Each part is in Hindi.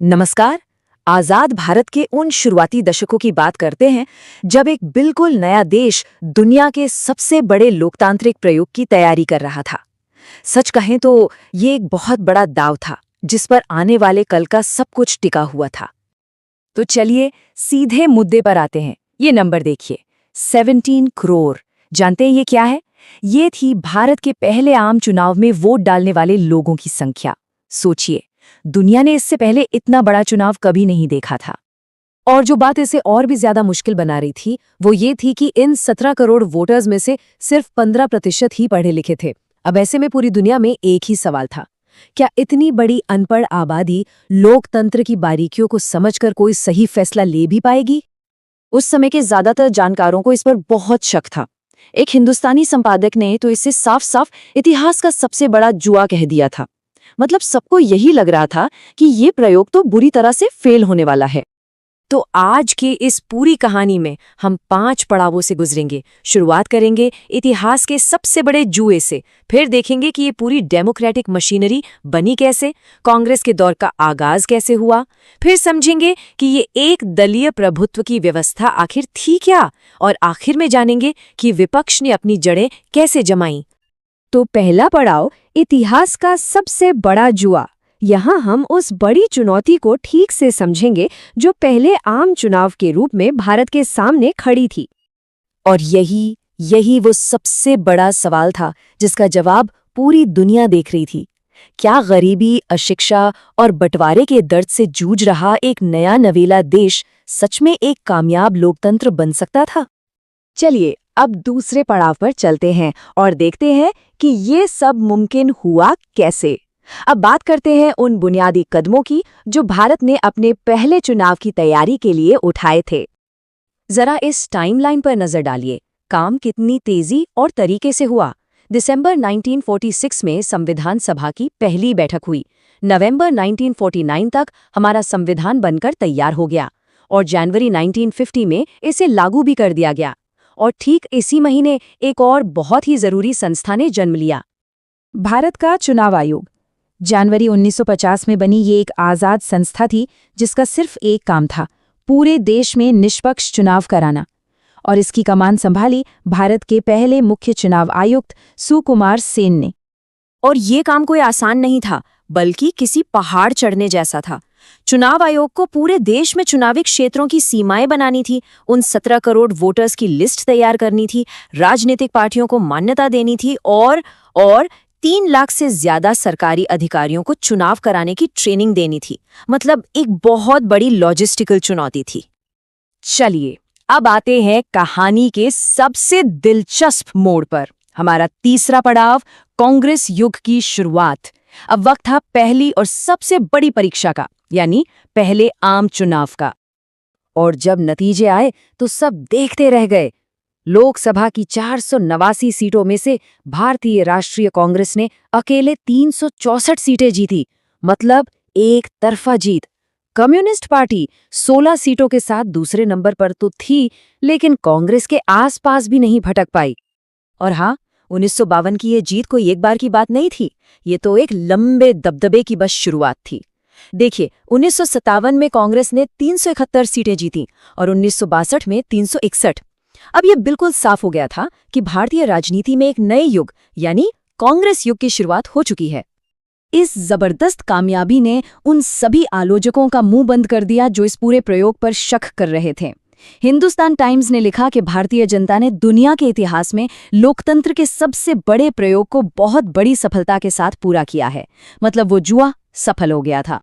नमस्कार। आजाद भारत के उन शुरुआती दशकों की बात करते हैं जब एक बिल्कुल नया देश दुनिया के सबसे बड़े लोकतांत्रिक प्रयोग की तैयारी कर रहा था। सच कहें तो ये एक बहुत बड़ा दांव था जिस पर आने वाले कल का सब कुछ टिका हुआ था। तो चलिए सीधे मुद्दे पर आते हैं। ये नंबर देखिए, 17 करोड़। जानते हैं ये क्या है? ये थी भारत के पहले आम चुनाव में वोट डालने वाले लोगों की संख्या। सोचिए, दुनिया ने इससे पहले इतना बड़ा चुनाव कभी नहीं देखा था। और जो बात इसे और भी ज्यादा मुश्किल बना रही थी वो ये थी कि इन 17 करोड़ वोटर्स में से सिर्फ 15% ही पढ़े लिखे थे। अब ऐसे में पूरी दुनिया में एक ही सवाल था, क्या इतनी बड़ी अनपढ़ आबादी लोकतंत्र की बारीकियों को समझकर कोई सही फैसला ले भी पाएगी? उस समय के ज्यादातर जानकारों को इस पर बहुत शक था। एक हिंदुस्तानी संपादक ने तो इसे साफ साफ इतिहास का सबसे बड़ा जुआ कह दिया था। मतलब सबको यही लग रहा था कि ये प्रयोग तो बुरी तरह से फेल होने वाला है। तो आज के इस पूरी कहानी में हम 5 पड़ावों से गुजरेंगे। शुरुआत करेंगे इतिहास के सबसे बड़े जुए से, फिर देखेंगे कि ये पूरी डेमोक्रेटिक मशीनरी बनी कैसे, कांग्रेस के दौर का आगाज कैसे हुआ, फिर समझेंगे कि ये एक दलीय प्रभुत्व की व्यवस्था आखिर थी क्या, और आखिर में जानेंगे कि विपक्ष ने अपनी जड़ें कैसे जमाई। तो पहला पड़ाव, इतिहास का सबसे बड़ा जुआ। यहाँ हम उस बड़ी चुनौती को ठीक से समझेंगे जो पहले आम चुनाव के रूप में भारत के सामने खड़ी थी। और यही वो सबसे बड़ा सवाल था जिसका जवाब पूरी दुनिया देख रही थी। क्या गरीबी, अशिक्षा और बंटवारे के दर्द से जूझ रहा एक नया नवेला देश सच में एक कामयाब लोकतंत्र बन सकता था? चलिए अब दूसरे पड़ाव पर चलते हैं और देखते हैं कि ये सब मुमकिन हुआ कैसे। अब बात करते हैं उन बुनियादी कदमों की जो भारत ने अपने पहले चुनाव की तैयारी के लिए उठाए थे। जरा इस टाइमलाइन पर नजर डालिए, काम कितनी तेजी और तरीके से हुआ। दिसंबर 1946 में संविधान सभा की पहली बैठक हुई। नवंबर 1949 तक हमारा संविधान बनकर तैयार हो गया और जनवरी 1950 में इसे लागू भी कर दिया गया। और ठीक इसी महीने एक और बहुत ही जरूरी संस्था ने जन्म लिया, भारत का चुनाव आयोग। जनवरी 1950 में बनी ये एक आज़ाद संस्था थी जिसका सिर्फ एक काम था, पूरे देश में निष्पक्ष चुनाव कराना। और इसकी कमान संभाली भारत के पहले मुख्य चुनाव आयुक्त सुकुमार सेन ने। और ये काम कोई आसान नहीं था, बल्कि किसी पहाड़ चढ़ने जैसा था। चुनाव आयोग को पूरे देश में चुनावी क्षेत्रों की सीमाएं बनानी थी, उन 17 करोड़ वोटर्स की लिस्ट तैयार करनी थी, राजनीतिक पार्टियों को मान्यता देनी थी और 3 लाख से ज्यादा सरकारी अधिकारियों को चुनाव कराने की ट्रेनिंग देनी थी। मतलब एक बहुत बड़ी लॉजिस्टिकल चुनौती थी। चलिए अब आते हैं कहानी के सबसे दिलचस्प मोड़ पर। हमारा तीसरा पड़ाव, कांग्रेस युग की शुरुआत। अब वक्त था पहली और सबसे बड़ी परीक्षा का, यानी पहले आम चुनाव का। और जब नतीजे आए तो सब देखते रह गए। लोकसभा की 489 सीटों में से भारतीय राष्ट्रीय कांग्रेस ने अकेले 364 सीटें जीती, मतलब एक तरफा जीत। कम्युनिस्ट पार्टी 16 सीटों के साथ दूसरे नंबर पर तो थी, लेकिन कांग्रेस के आसपास भी नहीं भटक पाई। और हाँ, 1952 की ये जीत कोई एक बार की बात नहीं थी, ये तो एक लंबे दबदबे की बस शुरुआत थी। देखिए, 1957 में कांग्रेस ने 371 सीटें जीती और 1962 में 361। अब यह बिल्कुल साफ हो गया था कि भारतीय राजनीति में एक नए युग यानी कांग्रेस युग की शुरुआत हो चुकी है। इस जबरदस्त कामयाबी ने उन सभी आलोचकों का मुंह बंद कर दिया जो इस पूरे प्रयोग पर शक कर रहे थे। हिंदुस्तान टाइम्स ने लिखा कि भारतीय जनता ने दुनिया के इतिहास में लोकतंत्र के सबसे बड़े प्रयोग को बहुत बड़ी सफलता के साथ पूरा किया है। मतलब वो जुआ सफल हो गया था।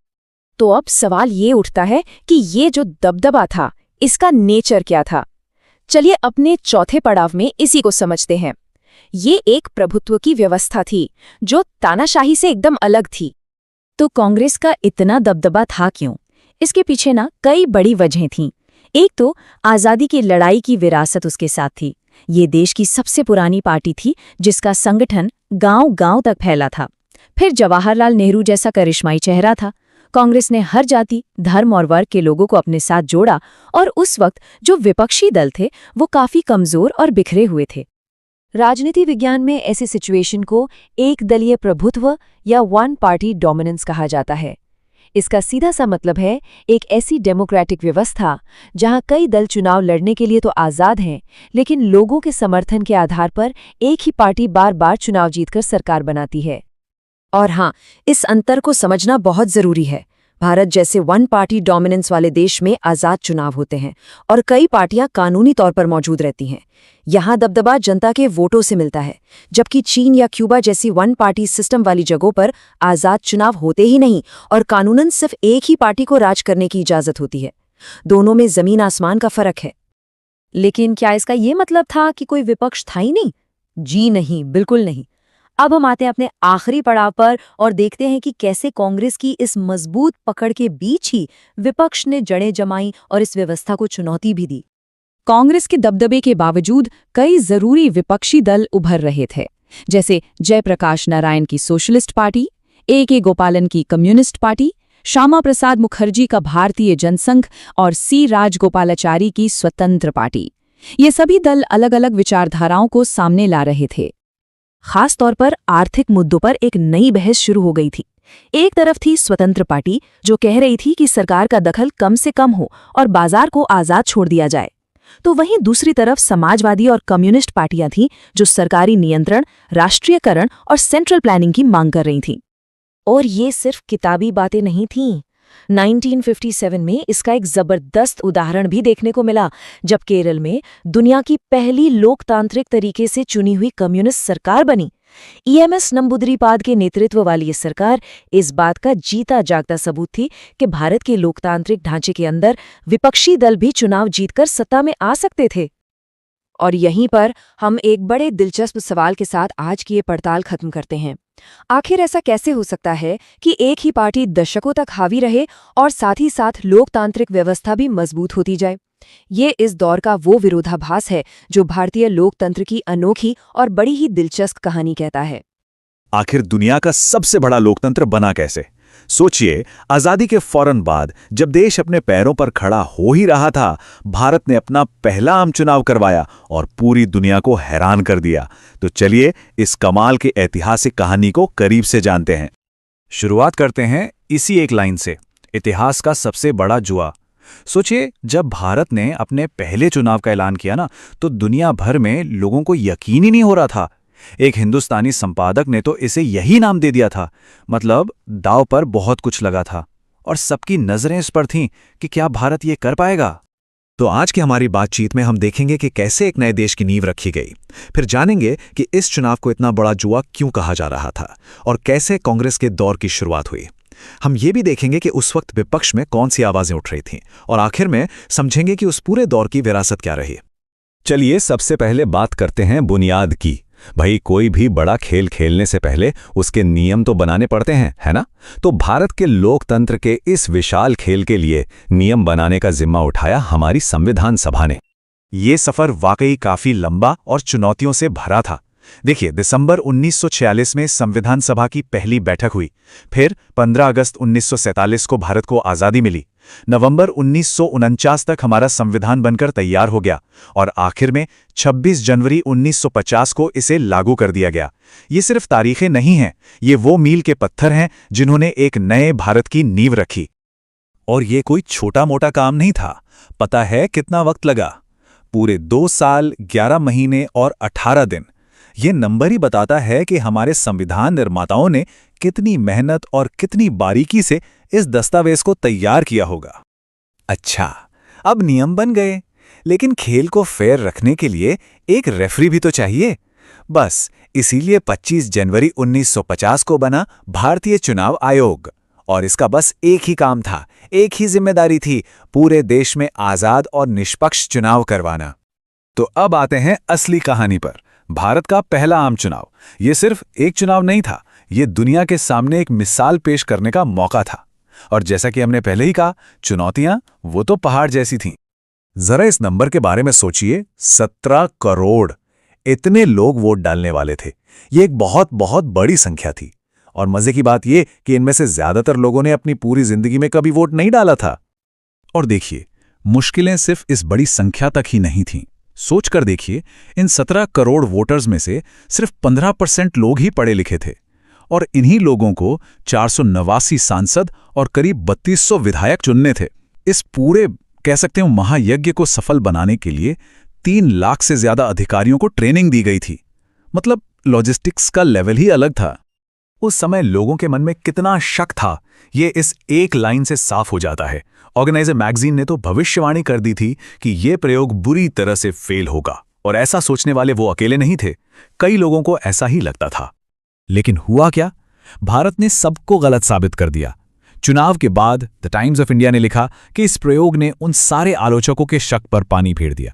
तो अब सवाल ये उठता है कि ये जो दबदबा था, इसका नेचर क्या था? चलिए अपने चौथे पड़ाव में इसी को समझते हैं। ये एक प्रभुत्व की व्यवस्था थी जो तानाशाही से एकदम अलग थी। तो कांग्रेस का इतना दबदबा था क्यों? इसके पीछे ना कई बड़ी वजहें थीं। एक तो आज़ादी की लड़ाई की विरासत उसके साथ थी। ये देश की सबसे पुरानी पार्टी थी जिसका संगठन गांव-गांव तक फैला था। फिर जवाहरलाल नेहरू जैसा करिश्माई चेहरा था। कांग्रेस ने हर जाति, धर्म और वर्ग के लोगों को अपने साथ जोड़ा और उस वक्त जो विपक्षी दल थे वो काफी कमजोर और बिखरे हुए थे। राजनीति विज्ञान में ऐसी सिचुएशन को एक दलीय प्रभुत्व या वन पार्टी डोमिनेंस कहा जाता है। इसका सीधा सा मतलब है एक ऐसी डेमोक्रेटिक व्यवस्था जहां कई दल चुनाव लड़ने के लिए तो आज़ाद हैं, लेकिन लोगों के समर्थन के आधार पर एक ही पार्टी बार बार चुनाव जीतकर सरकार बनाती है। और हाँ, इस अंतर को समझना बहुत जरूरी है। भारत जैसे वन पार्टी डोमिनेंस वाले देश में आज़ाद चुनाव होते हैं और कई पार्टियां कानूनी तौर पर मौजूद रहती हैं। यहाँ दबदबा जनता के वोटों से मिलता है, जबकि चीन या क्यूबा जैसी वन पार्टी सिस्टम वाली जगहों पर आज़ाद चुनाव होते ही नहीं और कानूनन सिर्फ एक ही पार्टी को राज करने की इजाज़त होती है। दोनों में जमीन आसमान का फर्क है। लेकिन क्या इसका ये मतलब था कि कोई विपक्ष था ही नहीं? जी नहीं, बिल्कुल नहीं। अब हम आते हैं अपने आखिरी पड़ाव पर और देखते हैं कि कैसे कांग्रेस की इस मजबूत पकड़ के बीच ही विपक्ष ने जड़ें जमाई और इस व्यवस्था को चुनौती भी दी। कांग्रेस के दबदबे के बावजूद कई जरूरी विपक्षी दल उभर रहे थे, जैसे जयप्रकाश नारायण की सोशलिस्ट पार्टी, A.K. गोपालन की कम्युनिस्ट पार्टी, श्यामा प्रसाद मुखर्जी का भारतीय जनसंघ और C. राजगोपालाचारी की स्वतंत्र पार्टी। ये सभी दल अलग अलग विचारधाराओं को सामने ला रहे थे। खास तौर पर आर्थिक मुद्दों पर एक नई बहस शुरू हो गई थी। एक तरफ थी स्वतंत्र पार्टी जो कह रही थी कि सरकार का दखल कम से कम हो और बाजार को आजाद छोड़ दिया जाए, तो वहीं दूसरी तरफ समाजवादी और कम्युनिस्ट पार्टियां थीं जो सरकारी नियंत्रण, राष्ट्रीयकरण और सेंट्रल प्लानिंग की मांग कर रही थीं। और ये सिर्फ किताबी बातें नहीं थीं। 1957 में इसका एक जबरदस्त उदाहरण भी देखने को मिला, जब केरल में दुनिया की पहली लोकतांत्रिक तरीके से चुनी हुई कम्युनिस्ट सरकार बनी। EMS नंबूदरीपाद के नेतृत्व वाली ये सरकार इस बात का जीता जागता सबूत थी कि भारत के लोकतांत्रिक ढांचे के अंदर विपक्षी दल भी चुनाव जीतकर सत्ता में आ सकते थे। और यहीं पर हम एक बड़े दिलचस्प सवाल के साथ आज की ये पड़ताल खत्म करते हैं। आखिर ऐसा कैसे हो सकता है कि एक ही पार्टी दशकों तक हावी रहे और साथ ही साथ लोकतांत्रिक व्यवस्था भी मजबूत होती जाए? ये इस दौर का वो विरोधाभास है जो भारतीय लोकतंत्र की अनोखी और बड़ी ही दिलचस्प कहानी कहता है। आखिर दुनिया का सबसे बड़ा लोकतंत्र बना कैसे? सोचिए, आजादी के फौरन बाद जब देश अपने पैरों पर खड़ा हो ही रहा था, भारत ने अपना पहला आम चुनाव करवाया और पूरी दुनिया को हैरान कर दिया। तो चलिए इस कमाल की ऐतिहासिक कहानी को करीब से जानते हैं। शुरुआत करते हैं इसी एक लाइन से, इतिहास का सबसे बड़ा जुआ। सोचिए, जब भारत ने अपने पहले चुनाव का ऐलान किया ना, तो दुनिया भर में लोगों को यकीन ही नहीं हो रहा था। एक हिंदुस्तानी संपादक ने तो इसे यही नाम दे दिया था। मतलब दांव पर बहुत कुछ लगा था और सबकी नजरें इस पर थीं कि क्या भारत ये कर पाएगा। तो आज की हमारी बातचीत में हम देखेंगे कि कैसे एक नए देश की नींव रखी गई। फिर जानेंगे कि इस चुनाव को इतना बड़ा जुआ क्यों कहा जा रहा था और कैसे कांग्रेस के दौर की शुरुआत हुई। हम ये भी देखेंगे कि उस वक्त विपक्ष में कौन सी आवाजें उठ रही थीं और आखिर में समझेंगे कि उस पूरे दौर की विरासत क्या रही। चलिए सबसे पहले बात करते हैं बुनियाद की। भाई, कोई भी बड़ा खेल खेलने से पहले उसके नियम तो बनाने पड़ते हैं, है ना? तो भारत के लोकतंत्र के इस विशाल खेल के लिए नियम बनाने का जिम्मा उठाया हमारी संविधान सभा ने। ये सफर वाकई काफी लंबा और चुनौतियों से भरा था। देखिए, दिसंबर 1946 में संविधान सभा की पहली बैठक हुई। फिर 15 अगस्त 1947 को भारत को आज़ादी मिली। नवंबर 1949 तक हमारा संविधान बनकर तैयार हो गया और आखिर में 26 जनवरी 1950 को इसे लागू कर दिया गया। ये सिर्फ तारीखें नहीं हैं, ये वो मील के पत्थर हैं जिन्होंने एक नए भारत की नींव रखी। और ये कोई छोटा मोटा काम नहीं था। पता है कितना वक्त लगा? पूरे 2 साल, 11 महीने और 18 दिन। ये नंबर ही बताता है कि हमारे संविधान निर्माताओं ने कितनी मेहनत और कितनी बारीकी से इस दस्तावेज को तैयार किया होगा। अच्छा, अब नियम बन गए, लेकिन खेल को फेयर रखने के लिए एक रेफरी भी तो चाहिए। बस इसीलिए 25 जनवरी 1950 को बना भारतीय चुनाव आयोग। और इसका बस एक ही काम था, एक ही जिम्मेदारी थी, पूरे देश में आजाद और निष्पक्ष चुनाव करवाना। तो अब आते हैं असली कहानी पर। भारत का पहला आम चुनाव। ये सिर्फ एक चुनाव नहीं था, ये दुनिया के सामने एक मिसाल पेश करने का मौका था। और जैसा कि हमने पहले ही कहा, चुनौतियां वो तो पहाड़ जैसी थीं। जरा इस नंबर के बारे में सोचिए, 17 करोड़। इतने लोग वोट डालने वाले थे। ये एक बहुत बहुत बड़ी संख्या थी। और मजे की बात ये कि इनमें से ज्यादातर लोगों ने अपनी पूरी जिंदगी में कभी वोट नहीं डाला था। और देखिए, मुश्किलें सिर्फ इस बड़ी संख्या तक ही नहीं थीं। सोचकर देखिए, इन 17 करोड़ वोटर्स में से सिर्फ 15% लोग ही पढ़े लिखे थे। और इन्हीं लोगों को 489 सांसद और करीब 3200 विधायक चुनने थे। इस पूरे कह सकते हो महायज्ञ को सफल बनाने के लिए 3 लाख से ज्यादा अधिकारियों को ट्रेनिंग दी गई थी। मतलब लॉजिस्टिक्स का लेवल ही अलग था। उस समय लोगों के मन में कितना शक था, ये इस एक लाइन से साफ हो जाता है। ऑर्गेनाइजर मैगजीन ने तो भविष्यवाणी कर दी थी कि यह प्रयोग बुरी तरह से फेल होगा, और ऐसा सोचने वाले वो अकेले नहीं थे, कई लोगों को ऐसा ही लगता था। लेकिन हुआ क्या? भारत ने सबको गलत साबित कर दिया। चुनाव के बाद द टाइम्स ऑफ इंडिया ने लिखा कि इस प्रयोग ने उन सारे आलोचकों के शक पर पानी फेर दिया।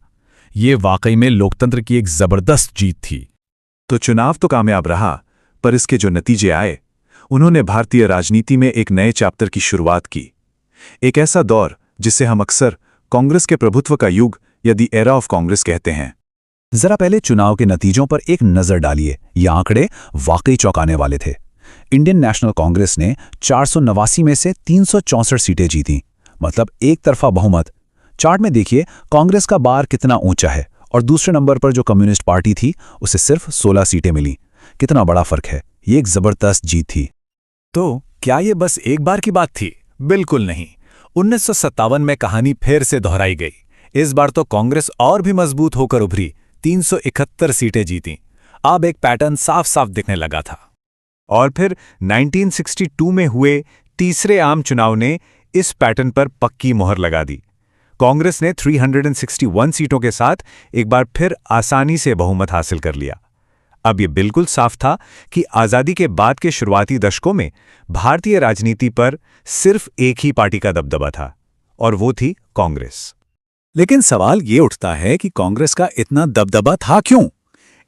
ये वाकई में लोकतंत्र की एक जबरदस्त जीत थी। तो चुनाव तो कामयाब रहा, पर इसके जो नतीजे आए, उन्होंने भारतीय राजनीति में एक नए चैप्टर की शुरुआत की। एक ऐसा दौर जिसे हम अक्सर कांग्रेस के प्रभुत्व का युग या द एरा ऑफ कांग्रेस कहते हैं। जरा पहले चुनाव के नतीजों पर एक नजर डालिए। ये आंकड़े वाकई चौंकाने वाले थे। इंडियन नेशनल कांग्रेस ने 489 में से 364 सीटें जीतीं, मतलब एक तरफा बहुमत। चार्ट में देखिए कांग्रेस का बार कितना ऊंचा है, और दूसरे नंबर पर जो कम्युनिस्ट पार्टी थी उसे सिर्फ 16 सीटें मिली। कितना बड़ा फर्क है। ये एक जबरदस्त जीत थी। तो क्या ये बस एक बार की बात थी? बिल्कुल नहीं। 1957 में कहानी फिर से दोहराई गई। इस बार तो कांग्रेस और भी मजबूत होकर उभरी, 371 सीटें जीतीं। अब एक पैटर्न साफ साफ दिखने लगा था। और फिर 1962 में हुए तीसरे आम चुनाव ने इस पैटर्न पर पक्की मोहर लगा दी। कांग्रेस ने 361 सीटों के साथ एक बार फिर आसानी से बहुमत हासिल कर लिया। अब यह बिल्कुल साफ था कि आजादी के बाद के शुरुआती दशकों में भारतीय राजनीति पर सिर्फ एक ही पार्टी का दबदबा था, और वो थी कांग्रेस। लेकिन सवाल ये उठता है कि कांग्रेस का इतना दबदबा था क्यों?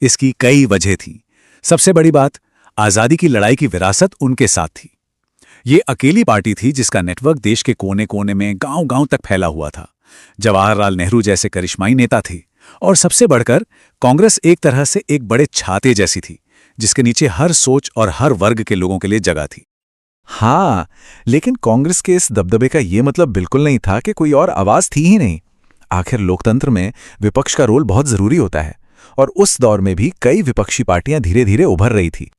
इसकी कई वजह थी। सबसे बड़ी बात, आजादी की लड़ाई की विरासत उनके साथ थी। ये अकेली पार्टी थी जिसका नेटवर्क देश के कोने कोने में गांव-गांव तक फैला हुआ था। जवाहरलाल नेहरू जैसे करिश्माई नेता थे, और सबसे बढ़कर कांग्रेस एक तरह से एक बड़े छाते जैसी थी, जिसके नीचे हर सोच और हर वर्ग के लोगों के लिए जगह थी। हाँ, लेकिन कांग्रेस के इस दबदबे का ये मतलब बिल्कुल नहीं था कि कोई और आवाज थी ही नहीं। आखिर लोकतंत्र में विपक्ष का रोल बहुत जरूरी होता है, और उस दौर में भी कई विपक्षी पार्टियां धीरे धीरे उभर रही थी।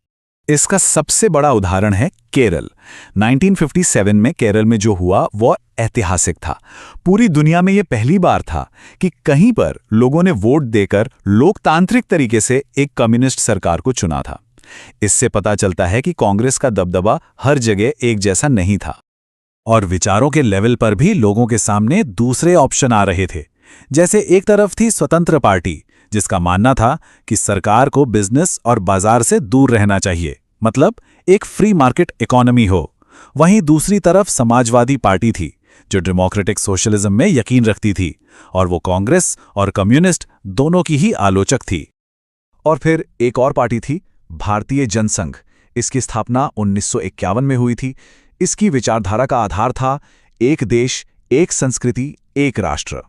इसका सबसे बड़ा उदाहरण है केरल। 1957 में केरल में जो हुआ वो ऐतिहासिक था। पूरी दुनिया में ये पहली बार था कि कहीं पर लोगों ने वोट देकर लोकतांत्रिक तरीके से एक कम्युनिस्ट सरकार को चुना था। इससे पता चलता है कि कांग्रेस का दबदबा हर जगह एक जैसा नहीं था, और विचारों के लेवल पर भी लोगों के सामने दूसरे ऑप्शन आ रहे थे। जैसे एक तरफ थी स्वतंत्र पार्टी, जिसका मानना था कि सरकार को बिजनेस और बाजार से दूर रहना चाहिए, मतलब एक फ्री मार्केट इकोनॉमी हो। वहीं दूसरी तरफ समाजवादी पार्टी थी, जो डेमोक्रेटिक सोशलिज्म में यकीन रखती थी, और वो कांग्रेस और कम्युनिस्ट दोनों की ही आलोचक थी। और फिर एक और पार्टी थी, भारतीय जनसंघ। इसकी स्थापना 1951 में हुई थी। इसकी विचारधारा का आधार था एक देश, एक संस्कृति, एक राष्ट्र।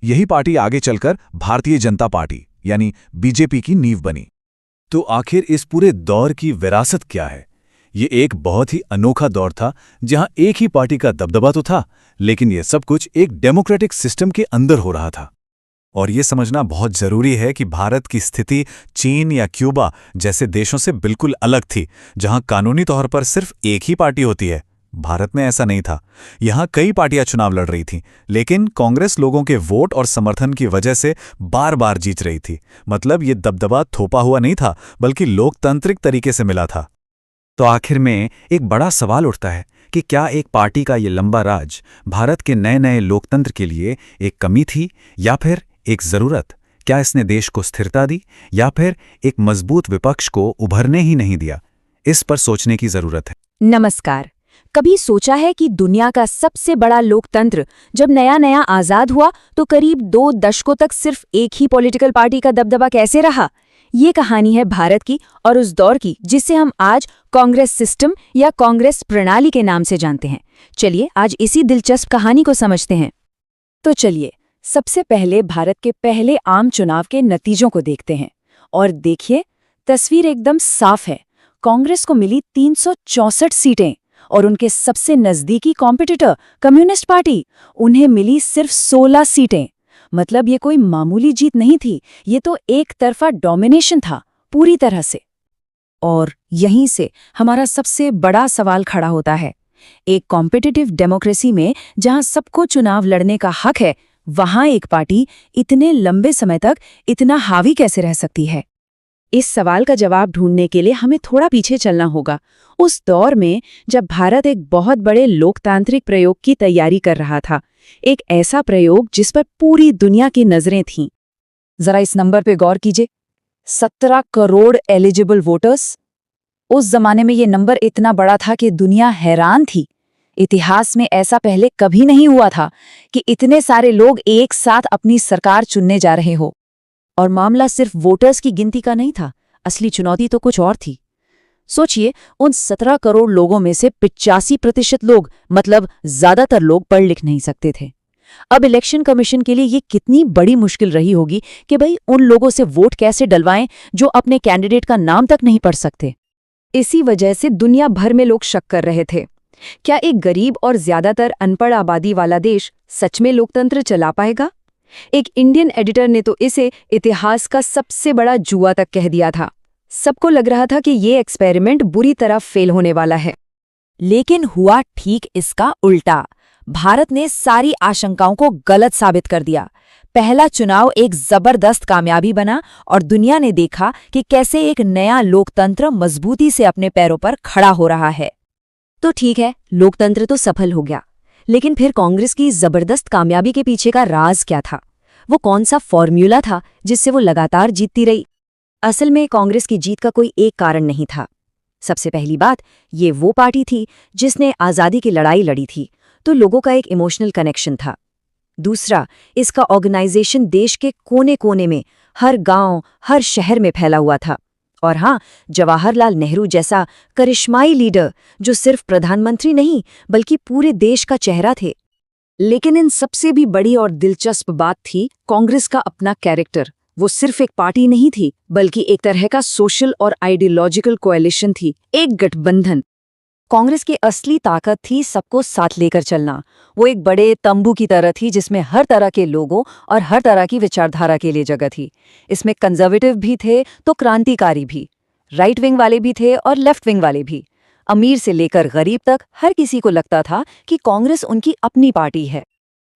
यही पार्टी आगे चलकर भारतीय जनता पार्टी यानी बीजेपी की नींव बनी। तो आखिर इस पूरे दौर की विरासत क्या है? ये एक बहुत ही अनोखा दौर था, जहां एक ही पार्टी का दबदबा तो था, लेकिन यह सब कुछ एक डेमोक्रेटिक सिस्टम के अंदर हो रहा था। और ये समझना बहुत जरूरी है कि भारत की स्थिति चीन या क्यूबा जैसे देशों से बिल्कुल अलग थी, जहां कानूनी तौर पर सिर्फ एक ही पार्टी होती है। भारत में ऐसा नहीं था। यहां कई पार्टियां चुनाव लड़ रही थीं, लेकिन कांग्रेस लोगों के वोट और समर्थन की वजह से बार बार जीत रही थी। मतलब ये दबदबा थोपा हुआ नहीं था, बल्कि लोकतांत्रिक तरीके से मिला था। तो आखिर में एक बड़ा सवाल उठता है कि क्या एक पार्टी का ये लंबा राज भारत के नए नए लोकतंत्र के लिए एक कमी थी या फिर एक जरूरत? क्या इसने देश को स्थिरता दी या फिर एक मजबूत विपक्ष को उभरने ही नहीं दिया? इस पर सोचने की जरूरत है। नमस्कार। कभी सोचा है कि दुनिया का सबसे बड़ा लोकतंत्र जब नया नया आजाद हुआ तो करीब 2 दशकों तक सिर्फ एक ही पॉलिटिकल पार्टी का दबदबा कैसे रहा? ये कहानी है भारत की और उस दौर की जिसे हम आज कांग्रेस सिस्टम या कांग्रेस प्रणाली के नाम से जानते हैं। चलिए आज इसी दिलचस्प कहानी को समझते हैं। तो चलिए सबसे पहले भारत के पहले आम चुनाव के नतीजों को देखते हैं। और देखिए, तस्वीर एकदम साफ है। कांग्रेस को मिली 364 सीटें और उनके सबसे नजदीकी कॉम्पिटिटर कम्युनिस्ट पार्टी, उन्हें मिली सिर्फ 16 सीटें। मतलब ये कोई मामूली जीत नहीं थी, ये तो एक तरफा डोमिनेशन था पूरी तरह से। और यहीं से हमारा सबसे बड़ा सवाल खड़ा होता है। एक कॉम्पिटिटिव डेमोक्रेसी में जहां सबको चुनाव लड़ने का हक है, वहां एक पार्टी इतने लंबे समय तक इतना हावी कैसे रह सकती है? इस सवाल का जवाब ढूंढने के लिए हमें थोड़ा पीछे चलना होगा, उस दौर में जब भारत एक बहुत बड़े लोकतांत्रिक प्रयोग की तैयारी कर रहा था, एक ऐसा प्रयोग जिस पर पूरी दुनिया की नजरें थीं। जरा इस नंबर पे गौर कीजिए, 17 करोड़ एलिजिबल वोटर्स। उस जमाने में ये नंबर इतना बड़ा था कि दुनिया हैरान थी। इतिहास में ऐसा पहले कभी नहीं हुआ था कि इतने सारे लोग एक साथ अपनी सरकार चुनने जा रहे हो। और मामला सिर्फ वोटर्स की गिनती का नहीं था, असली चुनौती तो कुछ और थी। सोचिए, उन 17 करोड़ लोगों में से 85% लोग, मतलब ज्यादातर लोग पढ़ लिख नहीं सकते थे। अब इलेक्शन कमीशन के लिए ये कितनी बड़ी मुश्किल रही होगी कि भाई उन लोगों से वोट कैसे डलवाएं जो अपने कैंडिडेट का नाम तक नहीं पढ़ सकते। इसी वजह से दुनिया भर में लोग शक कर रहे थे, क्या एक गरीब और ज्यादातर अनपढ़ आबादी वाला देश सच में लोकतंत्र चला पाएगा? एक इंडियन एडिटर ने तो इसे इतिहास का सबसे बड़ा जुआ तक कह दिया था। सबको लग रहा था कि ये एक्सपेरिमेंट बुरी तरह फेल होने वाला है। लेकिन हुआ ठीक इसका उल्टा। भारत ने सारी आशंकाओं को गलत साबित कर दिया। पहला चुनाव एक जबरदस्त कामयाबी बना और दुनिया ने देखा कि कैसे एक नया लोकतंत्र मजबूती से अपने पैरों पर खड़ा हो रहा है। तो ठीक है, लोकतंत्र तो सफल हो गया, लेकिन फिर कांग्रेस की जबरदस्त कामयाबी के पीछे का राज क्या था? वो कौन सा फॉर्मूला था जिससे वो लगातार जीतती रही? असल में कांग्रेस की जीत का कोई एक कारण नहीं था। सबसे पहली बात, ये वो पार्टी थी जिसने आज़ादी की लड़ाई लड़ी थी, तो लोगों का एक इमोशनल कनेक्शन था। दूसरा, इसका ऑर्गेनाइजेशन देश के कोने कोने में, हर गांव, हर शहर में फैला हुआ था। और हाँ, जवाहरलाल नेहरू जैसा करिश्माई लीडर जो सिर्फ प्रधानमंत्री नहीं बल्कि पूरे देश का चेहरा थे। लेकिन इन सबसे भी बड़ी और दिलचस्प बात थी कांग्रेस का अपना कैरेक्टर। वो सिर्फ एक पार्टी नहीं थी, बल्कि एक तरह का सोशल और आइडियोलॉजिकल कोएलिशन थी, एक गठबंधन। कांग्रेस की असली ताकत थी सबको साथ लेकर चलना। वो एक बड़े तंबू की तरह थी जिसमें हर तरह के लोगों और हर तरह की विचारधारा के लिए जगह थी। इसमें कंजर्वेटिव भी थे तो क्रांतिकारी भी, राइट विंग वाले भी थे और लेफ्ट विंग वाले भी। अमीर से लेकर गरीब तक हर किसी को लगता था कि कांग्रेस उनकी अपनी पार्टी है।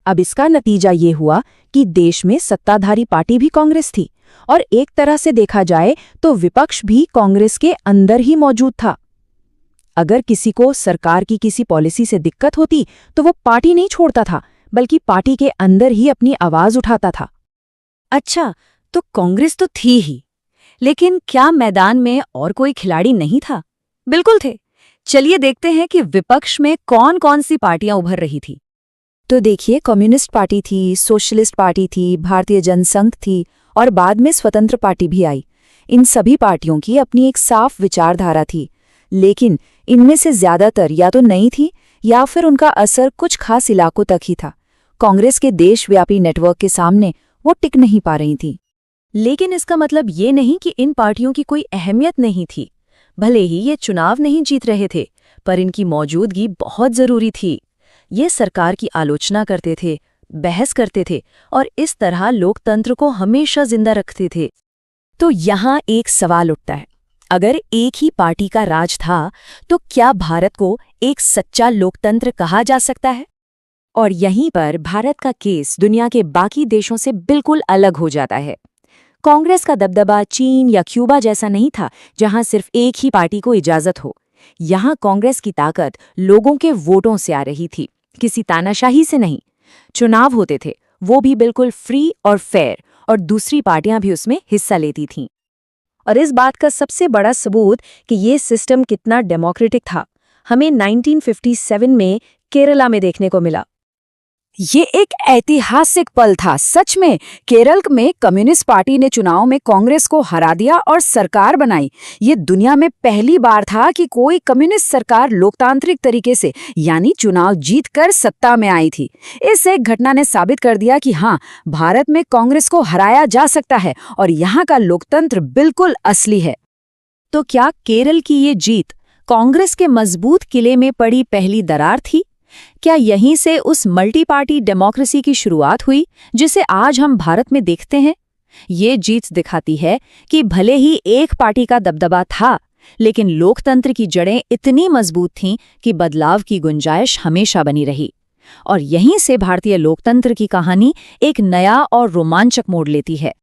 अब इसका नतीजा ये हुआ कि देश में सत्ताधारी पार्टी भी कांग्रेस थी और एक तरह से देखा जाए तो विपक्ष भी कांग्रेस के अंदर ही मौजूद था। अगर किसी को सरकार की किसी पॉलिसी से दिक्कत होती तो वो पार्टी नहीं छोड़ता था, बल्कि पार्टी के अंदर ही अपनी आवाज उठाता था। अच्छा, तो कांग्रेस तो थी ही, लेकिन क्या मैदान में और कोई खिलाड़ी नहीं था? बिल्कुल थे। चलिए देखते हैं कि विपक्ष में कौन कौन सी पार्टियां उभर रही थी। तो देखिए, कम्युनिस्ट पार्टी थी, सोशलिस्ट पार्टी थी, भारतीय जनसंघ थी और बाद में स्वतंत्र पार्टी भी आई। इन सभी पार्टियों की अपनी एक साफ विचारधारा थी, लेकिन इनमें से ज्यादातर या तो नई थी या फिर उनका असर कुछ खास इलाकों तक ही था। कांग्रेस के देशव्यापी नेटवर्क के सामने वो टिक नहीं पा रही थी। लेकिन इसका मतलब ये नहीं कि इन पार्टियों की कोई अहमियत नहीं थी। भले ही ये चुनाव नहीं जीत रहे थे, पर इनकी मौजूदगी बहुत जरूरी थी। ये सरकार की आलोचना करते थे, बहस करते थे और इस तरह लोकतंत्र को हमेशा जिंदा रखते थे। तो यहाँ एक सवाल उठता है, अगर एक ही पार्टी का राज था तो क्या भारत को एक सच्चा लोकतंत्र कहा जा सकता है? और यहीं पर भारत का केस दुनिया के बाकी देशों से बिल्कुल अलग हो जाता है। कांग्रेस का दबदबा चीन या क्यूबा जैसा नहीं था, जहां सिर्फ एक ही पार्टी को इजाजत हो। यहां कांग्रेस की ताकत लोगों के वोटों से आ रही थी, किसी तानाशाही से नहीं। चुनाव होते थे, वो भी बिल्कुल फ्री और फेयर, और दूसरी पार्टियां भी उसमें हिस्सा लेती थीं। और इस बात का सबसे बड़ा सबूत कि ये सिस्टम कितना डेमोक्रेटिक था, हमें 1957 में केरला में देखने को मिला। ये एक ऐतिहासिक पल था सच में। केरल में कम्युनिस्ट पार्टी ने चुनाव में कांग्रेस को हरा दिया और सरकार बनाई। ये दुनिया में पहली बार था कि कोई कम्युनिस्ट सरकार लोकतांत्रिक तरीके से, यानी चुनाव जीतकर सत्ता में आई थी। इस एक घटना ने साबित कर दिया कि हाँ, भारत में कांग्रेस को हराया जा सकता है और यहाँ का लोकतंत्र बिल्कुल असली है। तो क्या केरल की ये जीत कांग्रेस के मजबूत किले में पड़ी पहली दरार थी? क्या यहीं से उस मल्टी पार्टी डेमोक्रेसी की शुरुआत हुई जिसे आज हम भारत में देखते हैं? ये जीत दिखाती है कि भले ही एक पार्टी का दबदबा था, लेकिन लोकतंत्र की जड़ें इतनी मजबूत थीं कि बदलाव की गुंजाइश हमेशा बनी रही। और यहीं से भारतीय लोकतंत्र की कहानी एक नया और रोमांचक मोड़ लेती है।